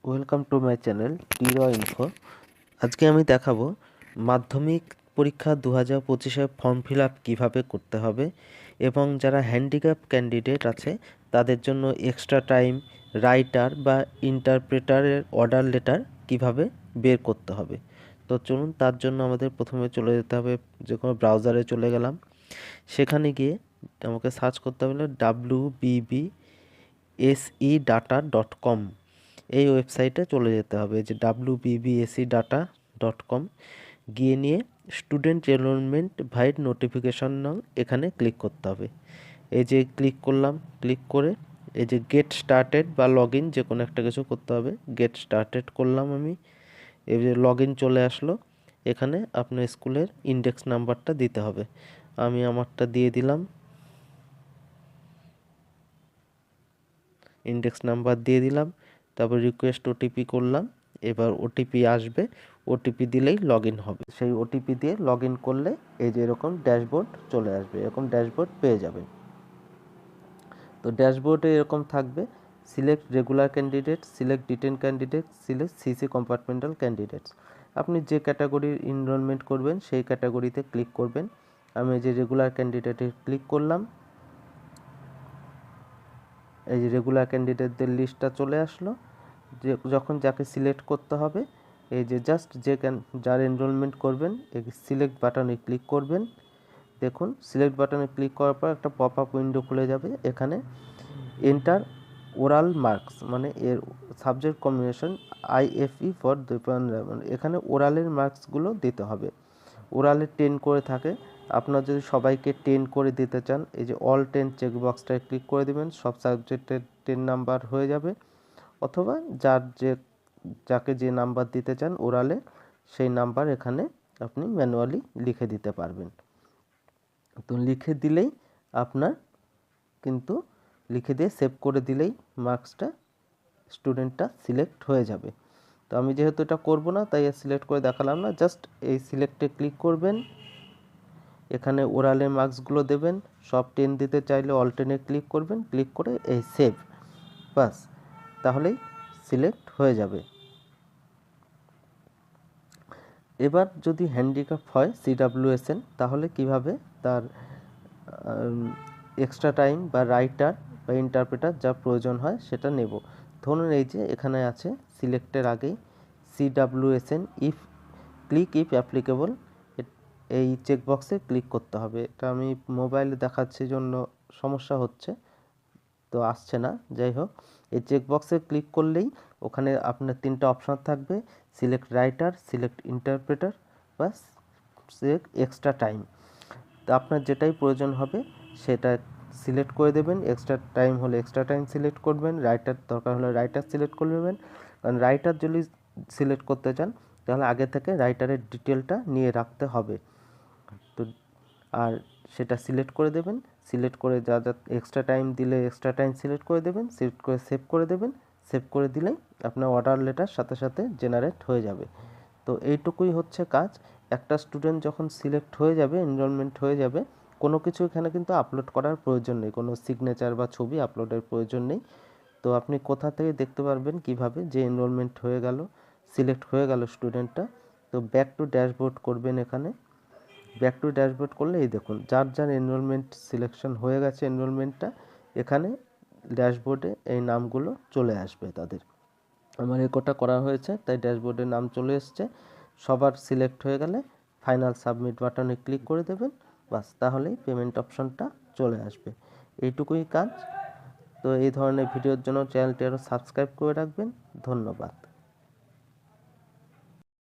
Welcome to my channel টির info. আজকে আমি দেখাবো মাধ্যমিক পরীক্ষা 2025-এর ফর্ম ফিল আপ কীভাবে করতে হবে এবং যারা হ্যান্ডিক্যাপ ক্যান্ডিডেট আছে তাদের জন্য এক্সট্রা টাইম রাইটার বা ইন্টারপ্রেটারের অর্ডার লেটার কিভাবে বের করতে হবে। তো চলুন, তার জন্য আমাদের প্রথমে চলে যেতে হবে, যে কোনো ব্রাউজারে চলে গেলাম। সেখানে গিয়ে আমাকে সার্চ করতে হবে wbbsedata.com। এই ওয়েবসাইটে চলে যেতে হবে, যে wbbsedata.com গিয়ে নিয়ে স্টুডেন্ট এনরোলমেন্ট ভাইড নোটিফিকেশন নাও এখানে ক্লিক করতে হবে। এই যে ক্লিক করলাম, ক্লিক করে এই যে গেট স্টার্টেড বা লগ ইন যে কোনো একটা কিছু করতে হবে। গেট স্টার্টেড করলাম আমি, এই যে লগ ইন চলে আসলো। এখানে আপনার স্কুলের ইন্ডেক্স নাম্বারটা দিতে হবে, আমি আমারটা দিয়ে দিলাম। ইন্ডেক্স নাম্বার দিয়ে দিলাম, তারপর রিকোয়েস্ট ওটিপি করলাম। এবার ওটিপি আসবে, ওটিপি দিলেই লগ ইন হবে। সেই ওটিপি দিয়ে লগ ইন করলে এই যে এরকম ড্যাশবোর্ড চলে আসবে, এরকম ড্যাশবোর্ড পেয়ে যাবেন। তো ড্যাশবোর্ডে এরকম থাকবে, select regular candidate, select detain candidate, select CC compartmental candidates. আপনি যে ক্যাটাগরির এনরোলমেন্ট করবেন সেই ক্যাটাগরিতে ক্লিক করবেন। আমি এই যে রেগুলার ক্যান্ডিডেটে ক্লিক করলাম। এই যে রেগুলার ক্যান্ডিডেটদের লিস্টটা চলে আসলো। যে যখন যাকে সিলেক্ট করতে হবে, এই যে জাস্ট যার এনরোলমেন্ট করবেন এই সিলেক্ট বাটনে ক্লিক করবেন। দেখুন, সিলেক্ট বাটনে ক্লিক করার পর একটা পপ আপ উইন্ডো খুলে যাবে। এখানে এন্টার ওরাল মার্কস, মানে এর সাবজেক্ট কম্বিনেশন IFE ফর 2.11, এখানে ওরালের মার্কসগুলো দিতে হবে। ওরালে 10 করে থাকে, আপনার যদি সবাইকে 10 করে দিতে চান এই যে অল 10 চেকবক্সটায় ক্লিক করে দেবেন, সব সাবজেক্টের 10 নাম্বার হয়ে যাবে। অথবা যাকে যে নাম্বার দিতে চান ওরালে, সেই নাম্বার এখানে আপনি ম্যানুয়ালি লিখে দিতে পারবেন। তো লিখে দিলেই আপনার কিন্তু লিখে দিয়ে সেভ করে দিলেই মার্কসটা স্টুডেন্টটা সিলেক্ট হয়ে যাবে। তো আমি যেহেতু এটা করব না তাই সিলেক্ট করে দেখালাম না, জাস্ট এই সিলেক্টে ক্লিক করবেন। এখানে ওরালের মার্কসগুলো দেবেন, সব 10 দিতে চাইলে অল 10-এ ক্লিক করবেন, ক্লিক করে এই সেভ, বাস, তাহলেই সিলেক্ট হয়ে যাবে। এবার যদি হ্যান্ডিক্যাপ হয় CWSN, তাহলে কিভাবে তার এক্সট্রা টাইম বা রাইটার বা ইন্টারপ্রেটার যা প্রয়োজন হয় সেটা নেব। ধরুন এই যে এখানে আছে সিলেক্টের আগেই CWSN ইফ অ্যাপ্লিকেবল, এই চেকবক্সে ক্লিক করতে হবে। এটা আমি মোবাইলে দেখাচ্ছি জন্য সমস্যা হচ্ছে, তো আসছে না। যাই হোক, এই চেকবক্সে ক্লিক করলেই ওখানে আপনার 3টা অপশান থাকবে, সিলেক্ট রাইটার, সিলেক্ট ইন্টারপ্রেটার বা সিলেক্ট এক্সট্রা টাইম। তো আপনার যেটাই প্রয়োজন হবে সেটা সিলেক্ট করে দেবেন। এক্সট্রা টাইম হলে এক্সট্রা টাইম সিলেক্ট করবেন, রাইটার দরকার হলে রাইটার সিলেক্ট করে নেবেন। কারণ রাইটার যদি সিলেক্ট করতে চান তাহলে আগে থেকে রাইটারের ডিটেলটা নিয়ে রাখতে হবে। তো আর সেটা সিলেক্ট করে দেবেন, সিলেক্ট করে যা যা এক্সট্রা টাইম দিলে এক্সট্রা টাইম সিলেক্ট করে দেবেন, সিলেক্ট করে সেভ করে দেবেন। সেভ করে দিলেই আপনার অর্ডার লেটার সাথে সাথে জেনারেট হয়ে যাবে। তো এইটুকুই হচ্ছে কাজ। একটা স্টুডেন্ট যখন সিলেক্ট হয়ে যাবে, এনরোলমেন্ট হয়ে যাবে, কোনো কিছু এখানে কিন্তু আপলোড করার প্রয়োজন নেই, কোনো সিগনেচার বা ছবি আপলোডের প্রয়োজন নেই। তো আপনি কোথা থেকে দেখতে পারবেন কিভাবে যে এনরোলমেন্ট হয়ে গেল, সিলেক্ট হয়ে গেল স্টুডেন্টটা। তো ব্যাক টু ড্যাশবোর্ড করবেন। এখানে ব্যাক টু ড্যাশবোর্ড করলে এই দেখুন যার যার এনরোলমেন্ট সিলেকশন হয়ে গেছে, এনরোলমেন্টটা এখানে ড্যাশবোর্ডে এই নামগুলো চলে আসবে তাদের। আমার কোটা করা হয়েছে তাই ড্যাশবোর্ডে নাম চলে এসছে। সবার সিলেক্ট হয়ে গেলে ফাইনাল সাবমিট বাটনে ক্লিক করে দেবেন, বাস, তাহলেই পেমেন্ট অপশনটা চলে আসবে। এইটুকুই কাজ। তো এই ধরনের ভিডিওর জন্য চ্যানেলটি আরও সাবস্ক্রাইব করে রাখবেন। ধন্যবাদ।